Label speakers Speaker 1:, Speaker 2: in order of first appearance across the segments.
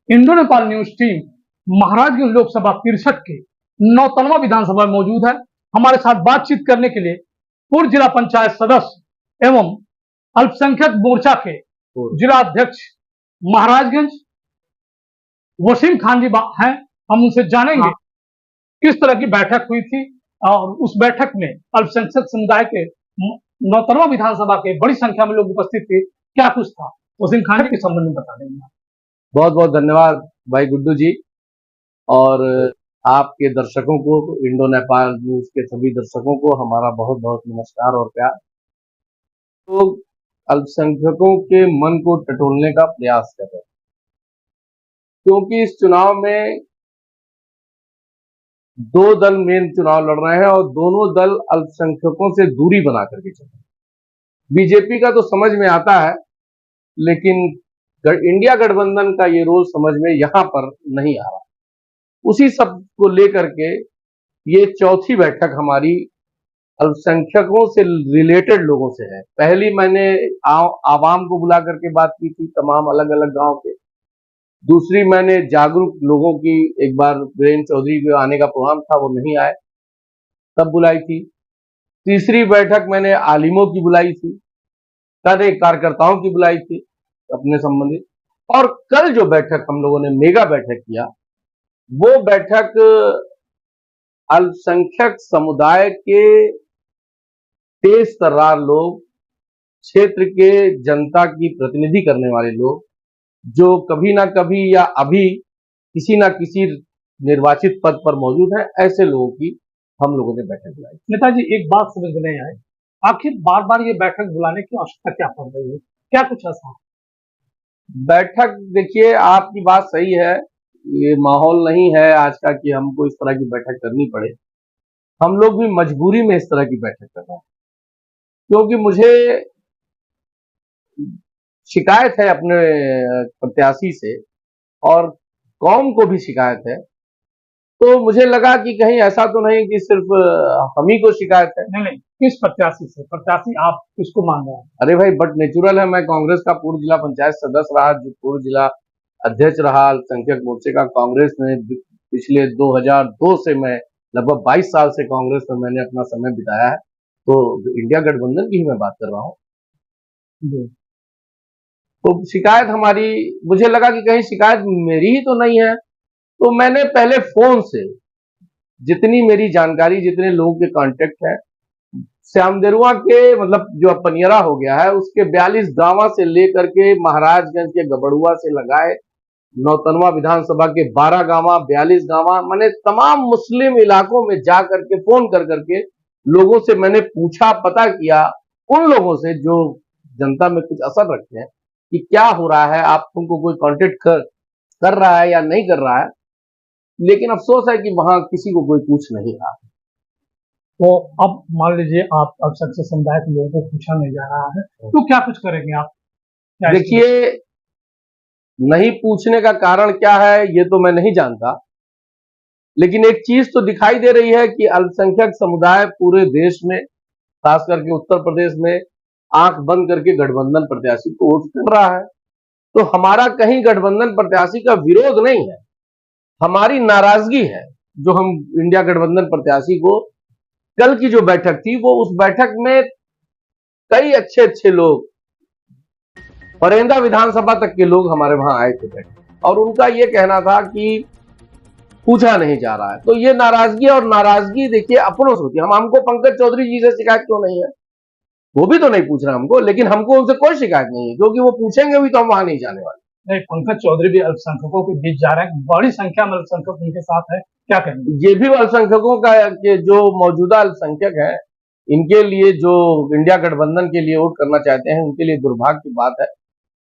Speaker 1: Indo Nepal news team Maharajganj Lok Sabha 63 के नौतनवा विधानसभा में मौजूद है। हमारे साथ बातचीत करने के लिए पूर्व जिला पंचायत सदस्य एवं अल्पसंख्यक मोर्चा के जिला अध्यक्ष महाराजगंज वसीम खान जी हैं। हम उनसे जानेंगे किस तरह की बैठक हुई थी और उस बैठक में अल्पसंख्यक समुदाय के नौतनवा विधानसभा के बड़ी संख्या में लोग उपस्थित थे। क्या कुछ था वसीम खान के संबंध में बता देंगे।
Speaker 2: बहुत बहुत धन्यवाद भाई गुड्डू जी और आपके दर्शकों को, इंडो नेपाल न्यूज के सभी दर्शकों को हमारा बहुत बहुत नमस्कार और प्यार। तो अल्पसंख्यकों के मन को टटोलने का प्रयास कर रहे हैं, क्योंकि इस चुनाव में दो दल मेन चुनाव लड़ रहे हैं और दोनों दल अल्पसंख्यकों से दूरी बना करके चल रहे हैं। बीजेपी का तो समझ में आता है, लेकिन इंडिया गठबंधन का ये रोल समझ में यहां पर नहीं आ रहा। उसी सब को लेकर के ये चौथी बैठक हमारी अल्पसंख्यकों से रिलेटेड लोगों से है। पहली मैंने आवाम को बुला करके बात की थी, तमाम अलग अलग गांव के। दूसरी मैंने जागरूक लोगों की, एक बार वीरेंद्र चौधरी के आने का प्रोग्राम था, वो नहीं आए, तब बुलाई थी। तीसरी बैठक मैंने आलिमों की बुलाई थी, कार्यकर्ताओं की बुलाई थी अपने संबंधित। और कल जो बैठक हम लोगों ने मेगा बैठक किया, वो बैठक अल्पसंख्यक समुदाय के तेज तर्रार लोग, क्षेत्र के जनता की प्रतिनिधि करने वाले लोग, जो कभी ना कभी या अभी किसी ना किसी निर्वाचित पद पर मौजूद है, ऐसे लोगों की हम लोगों ने बैठक बुलाई।
Speaker 1: नेताजी, एक बात समझ में नहीं आई, आखिर बार बार ये बैठक बुलाने की आवश्यकता क्या पड़ रही है? क्या कुछ ऐसा?
Speaker 2: बैठक, देखिए आपकी बात सही है, ये माहौल नहीं है आज का कि हमको इस तरह की बैठक करनी पड़े। हम लोग भी मजबूरी में इस तरह की बैठक कर रहे हैं, क्योंकि मुझे शिकायत है अपने प्रत्याशी से और कौम को भी शिकायत है। तो मुझे लगा कि कहीं ऐसा तो नहीं कि सिर्फ हम ही को शिकायत है।
Speaker 1: नहीं, किस प्रत्याशी से? प्रत्याशी आप किसको मान रहे हैं?
Speaker 2: अरे भाई, बट नेचुरल है, मैं कांग्रेस का पूर्व जिला पंचायत सदस्य रहा, जो पूर्व जिला अध्यक्ष रहा अल्पसंख्यक मोर्चे का कांग्रेस में। पिछले 2002 से मैं लगभग 22 साल से कांग्रेस में मैंने अपना समय बिताया है। तो इंडिया गठबंधन की ही मैं बात कर रहा हूँ। तो शिकायत हमारी, मुझे लगा कि कहीं शिकायत मेरी ही तो नहीं है। तो मैंने पहले फोन से जितनी मेरी जानकारी, जितने लोगों के कांटेक्ट है, श्यामदेरुआ के, मतलब जो पनियरा हो गया है, उसके 42 गांव से लेकर के महाराजगंज के गबड़ुआ से लगाए नौतनवा विधानसभा के 12 गांव, 42 गांव, मैंने तमाम मुस्लिम इलाकों में जा करके फोन कर करके लोगों से मैंने पूछा, पता किया उन लोगों से जो जनता में कुछ असर रखते हैं कि क्या हो रहा है, आप तुमको कोई कांटेक्ट कर रहा है या नहीं कर रहा है। लेकिन अफसोस है कि वहां किसी को कोई पूछ नहीं रहा।
Speaker 1: तो अब मान लीजिए आप अल्पसंख्यक समुदाय के लोगों को पूछा नहीं जा रहा है, तो क्या कुछ करेंगे आप?
Speaker 2: देखिए, नहीं पूछने का कारण क्या है ये तो मैं नहीं जानता, लेकिन एक चीज तो दिखाई दे रही है कि अल्पसंख्यक समुदाय पूरे देश में, खास करके उत्तर प्रदेश में, आंख बंद करके गठबंधन प्रत्याशी को वोट कर रहा है। तो हमारा कहीं गठबंधन प्रत्याशी का विरोध नहीं है, हमारी नाराजगी है। जो हम इंडिया गठबंधन प्रत्याशी को, कल की जो बैठक थी, वो उस बैठक में कई अच्छे अच्छे लोग, परेंदा विधानसभा तक के लोग हमारे वहां आए थे बैठक, और उनका ये कहना था कि पूछा नहीं जा रहा है। तो ये नाराजगी, और नाराजगी देखिए अपनों से होती है। हमको पंकज चौधरी जी से शिकायत क्यों नहीं है? वो भी तो नहीं पूछ रहे हमको, लेकिन हमको उनसे कोई शिकायत नहीं है, क्योंकि वो पूछेंगे भी तो हम वहां नहीं जाने वाले।
Speaker 1: नहीं, पंकज चौधरी भी अल्पसंख्यकों के बीच जा रहे हैं, बड़ी संख्या में अल्पसंख्यक उनके साथ है, क्या कहेंगे?
Speaker 2: ये भी अल्पसंख्यकों का के जो मौजूदा अल्पसंख्यक है, इनके लिए, जो इंडिया गठबंधन के लिए वोट करना चाहते हैं, उनके लिए दुर्भाग्य की बात है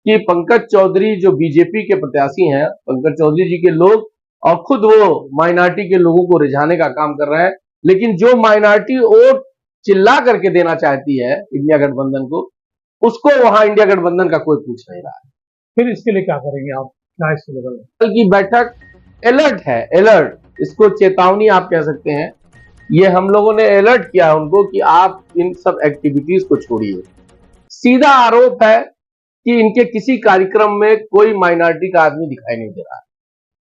Speaker 2: कि पंकज चौधरी जो बीजेपी के प्रत्याशी हैं, पंकज चौधरी जी के लोग, और खुद वो माइनॉरिटी के लोगों को रिझाने का काम कर रहे हैं। लेकिन जो माइनॉरिटी वोट चिल्ला करके देना चाहती है इंडिया गठबंधन को, उसको वहां इंडिया गठबंधन का कोई पूछ नहीं रहा है।
Speaker 1: फिर इसके लिए क्या करेंगे आप? क्या इसके लिए?
Speaker 2: कल की बैठक अलर्ट है, अलर्ट, इसको चेतावनी आप कह सकते हैं। ये हम लोगों ने अलर्ट किया उनको कि आप इन सब एक्टिविटीज को छोड़िए। सीधा आरोप है कि इनके किसी कार्यक्रम में कोई माइनॉरिटी का आदमी दिखाई नहीं दे रहा है।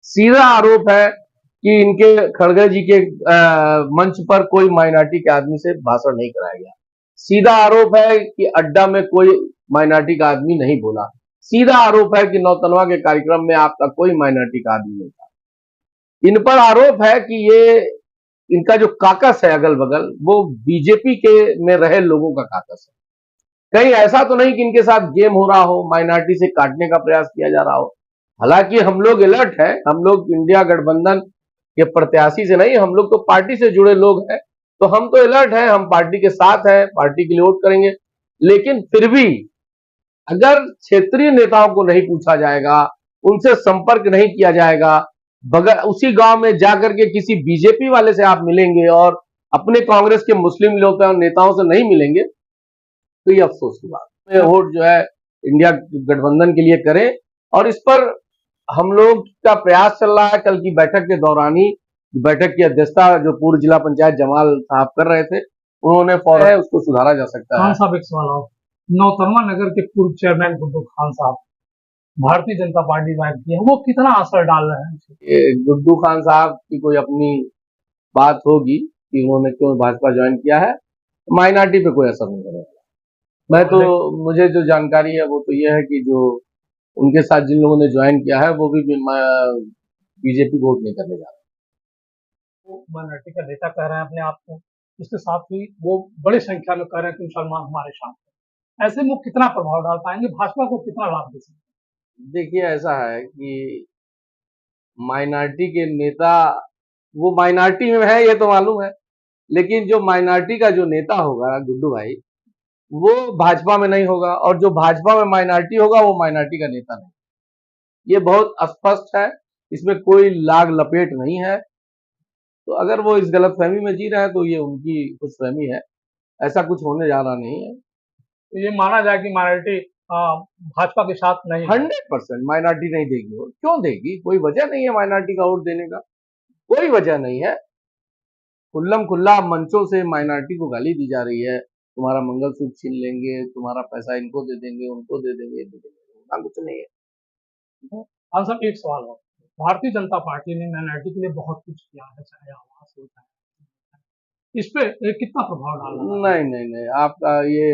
Speaker 2: सीधा आरोप है कि इनके खड़गे जी के मंच पर कोई माइनॉरिटी के आदमी से भाषण नहीं कराया गया। सीधा आरोप है कि अड्डा में कोई माइनॉरिटी का आदमी नहीं बोला। सीधा आरोप है कि नौतनवा के कार्यक्रम में आपका कोई माइनॉरिटी का आदमी नहीं था। इन पर आरोप है कि ये इनका जो काकस है अगल बगल वो बीजेपी के में रहे लोगों का काकस है। कहीं ऐसा तो नहीं कि इनके साथ गेम हो रहा हो, माइनॉरिटी से काटने का प्रयास किया जा रहा हो। हालांकि हम लोग अलर्ट हैं, हम लोग इंडिया गठबंधन के प्रत्याशी से नहीं, हम लोग तो पार्टी से जुड़े लोग हैं, तो हम तो अलर्ट हैं, हम पार्टी के साथ हैं, पार्टी के लिए वोट करेंगे। लेकिन फिर भी अगर क्षेत्रीय नेताओं को नहीं पूछा जाएगा, उनसे संपर्क नहीं किया जाएगा, बगैर उसी गांव में जाकर के किसी बीजेपी वाले से आप मिलेंगे और अपने कांग्रेस के मुस्लिम नेताओं से नहीं मिलेंगे, तो ये अफसोस की बात है। वोट जो है इंडिया गठबंधन के लिए करें, और इस पर हम लोग का प्रयास चल रहा है। कल की बैठक के दौरान ही बैठक की अध्यक्षता जो पूर्व जिला पंचायत जमाल साहब कर रहे थे, उन्होंने फौरन उसको सुधारा जा सकता है।
Speaker 1: खान साहब एक सवाल और, नौतनवा नगर के पूर्व चेयरमैन गुड्डू खान साहब भारतीय जनता पार्टी ज्वाइन की है, वो कितना असर डाल रहे हैं?
Speaker 2: ये गुड्डू खान साहब की कोई अपनी बात होगी कि उन्होंने क्यों भाजपा ज्वाइन किया है, माइनॉरिटी पे कोई असर नहीं करेगा। मैं तो मुझे जो जानकारी है वो तो ये है कि जो उनके साथ जिन लोगों ने ज्वाइन किया है वो भी बीजेपी वोट नहीं करने जा रहे।
Speaker 1: वो माइनॉरिटी का नेता कह रहे हैं अपने आप को, इसके साथ ही वो बड़ी संख्या में कह रहे हैं कि मुसलमान हमारे साथ हैं। ऐसे में वो कितना प्रभाव डाल पाएंगे, भाजपा को कितना लाभ दे सकते हैं?
Speaker 2: देखिए ऐसा है कि माइनॉरिटी के नेता वो माइनॉरिटी में है ये तो मालूम है, लेकिन जो माइनॉरिटी का जो नेता होगा गुड्डू भाई, वो भाजपा में नहीं होगा, और जो भाजपा में माइनॉरिटी होगा वो माइनॉरिटी का नेता नहीं। ये बहुत स्पष्ट है, इसमें कोई लाग लपेट नहीं है। तो अगर वो इस गलतफहमी में जी रहे हैं तो ये उनकी खुशफहमी है, ऐसा कुछ होने जा रहा नहीं है।
Speaker 1: तो ये माना जाए कि माइनॉरिटी भाजपा के साथ नहीं है।
Speaker 2: 100% माइनॉरिटी नहीं देगी वोट। क्यों देगी? कोई वजह नहीं है माइनॉरिटी का वोट देने का, कोई वजह नहीं है। खुल्लम खुल्ला मंचों से माइनॉरिटी को गाली दी जा रही है, तुम्हारा मंगलसूत्र छीन लेंगे, तुम्हारा पैसा इनको दे देंगे, उनको दे देंगे, दे देंगे, उतना कुछ नहीं है।
Speaker 1: हम सब एक सवाल हो, भारतीय जनता पार्टी ने माइनॉरिटी के लिए बहुत कुछ किया है, चाहे आवास हो, चाहे इस पे ये कितना प्रभाव डाल रहा है?
Speaker 2: नहीं नहीं नहीं, आपका ये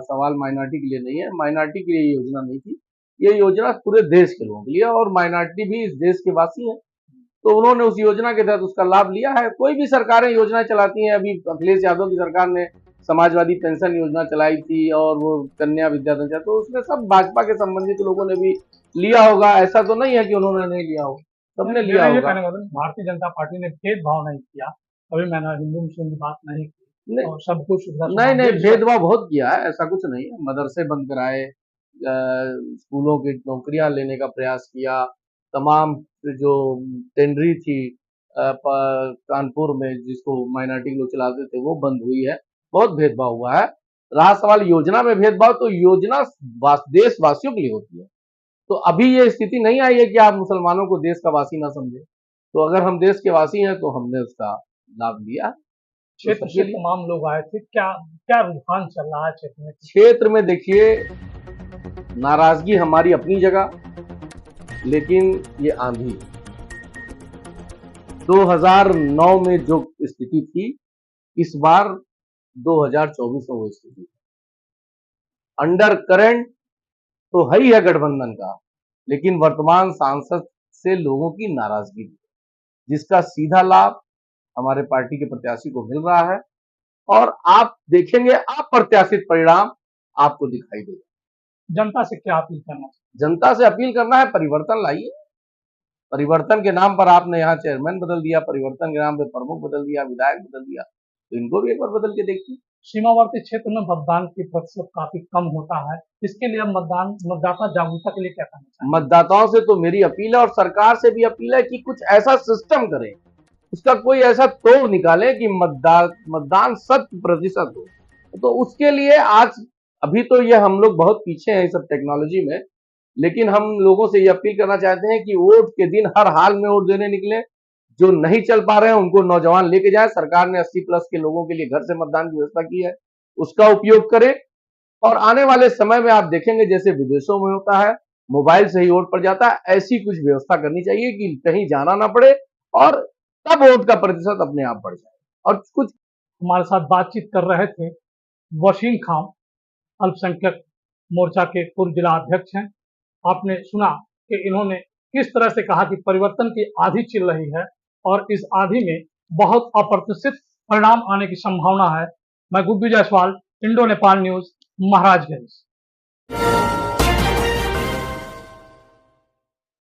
Speaker 2: सवाल माइनॉरिटी के लिए नहीं है। माइनॉरिटी के लिए ये योजना नहीं थी, ये योजना पूरे देश के लोगों के लिए, और माइनॉरिटी भी इस देश के वासी हैं, तो उन्होंने उस योजना के तहत उसका लाभ लिया है। कोई भी सरकारें योजना चलाती हैं, अभी अखिलेश यादव की सरकार ने समाजवादी पेंशन योजना चलाई थी, और वो कन्या विद्याधन, तो उसमें सब भाजपा के संबंधित लोगों ने भी लिया होगा। ऐसा तो नहीं है कि उन्होंने नहीं लिया हो, सबने लिया होगा।
Speaker 1: भारतीय जनता पार्टी ने भेदभाव नहीं किया, कभी मैंने हिंदू मुस्लिम की बात नहीं की,
Speaker 2: नहीं,
Speaker 1: और सब कुछ
Speaker 2: नहीं नहीं, भेदभाव बहुत किया है, ऐसा कुछ नहीं है। मदरसे बंद कराए, स्कूलों की नौकरियां लेने का प्रयास किया, तमाम जो टेंडरी थी कानपुर में जिसको माइनॉरिटी लोग चलाते थे वो बंद हुई है। बहुत भेदभाव हुआ है। रहा सवाल योजना में भेदभाव, तो योजना देशवासियों के लिए होती है। तो अभी ये स्थिति नहीं आई है कि आप मुसलमानों को देश का वासी ना समझे। तो अगर हम देश के वासी हैं तो हमने उसका लाभ लिया।
Speaker 1: क्षेत्र से तमाम लोग आए थे, क्या क्या रुझान चल रहा है क्षेत्र में?
Speaker 2: क्षेत्र में देखिए, नाराजगी हमारी अपनी जगह, लेकिन ये आंधी 2009 में जो स्थिति थी, इस बार 2024 में वो स्थिति, अंडर करंट तो है ही है गठबंधन का, लेकिन वर्तमान सांसद से लोगों की नाराजगी, जिसका सीधा लाभ हमारे पार्टी के प्रत्याशी को मिल रहा है, और आप देखेंगे अप्रत्याशित परिणाम आपको दिखाई देगा।
Speaker 1: जनता से क्या अपील करना?
Speaker 2: जनता से अपील करना है, परिवर्तन लाइए। परिवर्तन के नाम पर आपने यहाँ चेयरमैन बदल दिया, परिवर्तन के नाम पे प्रमुख बदल दिया, विधायक बदल दिया, तो इनको भी एक बार बदल के देखिए।
Speaker 1: सीमावर्ती क्षेत्र में मतदान की प्रतिशत काफी कम होता है, इसके लिए मतदाता जागरूकता के लिए क्या करना चाहिए?
Speaker 2: मतदाताओं से तो मेरी अपील है, और सरकार से भी अपील है कि कुछ ऐसा सिस्टम करें, उसका कोई ऐसा तोड़ निकाले कि मतदान 100% हो। तो उसके लिए आज अभी तो ये हम लोग बहुत पीछे हैं इस सब टेक्नोलॉजी में, लेकिन हम लोगों से ये अपील करना चाहते हैं कि वोट के दिन हर हाल में वोट देने निकले। जो नहीं चल पा रहे हैं उनको नौजवान लेके जाए। सरकार ने 80+ के लोगों के लिए घर से मतदान की व्यवस्था की है, उसका उपयोग करें। और आने वाले समय में आप देखेंगे जैसे विदेशों में होता है, मोबाइल से ही वोट पड़ जाता है। ऐसी कुछ व्यवस्था करनी चाहिए कि कहीं जाना ना पड़े और तब वोट का प्रतिशत अपने आप बढ़ जाए। और कुछ
Speaker 1: हमारे साथ बातचीत कर रहे थे वसीम खान, अल्पसंख्यक मोर्चा के पूर्व जिला अध्यक्ष हैं। आपने सुना कि इन्होंने किस तरह से कहा कि परिवर्तन की आंधी चल रही है और इस आंधी में बहुत अप्रत्याशित परिणाम आने की संभावना है। मैं गुड्डू जायसवाल, इंडो नेपाल न्यूज, महाराजगंज।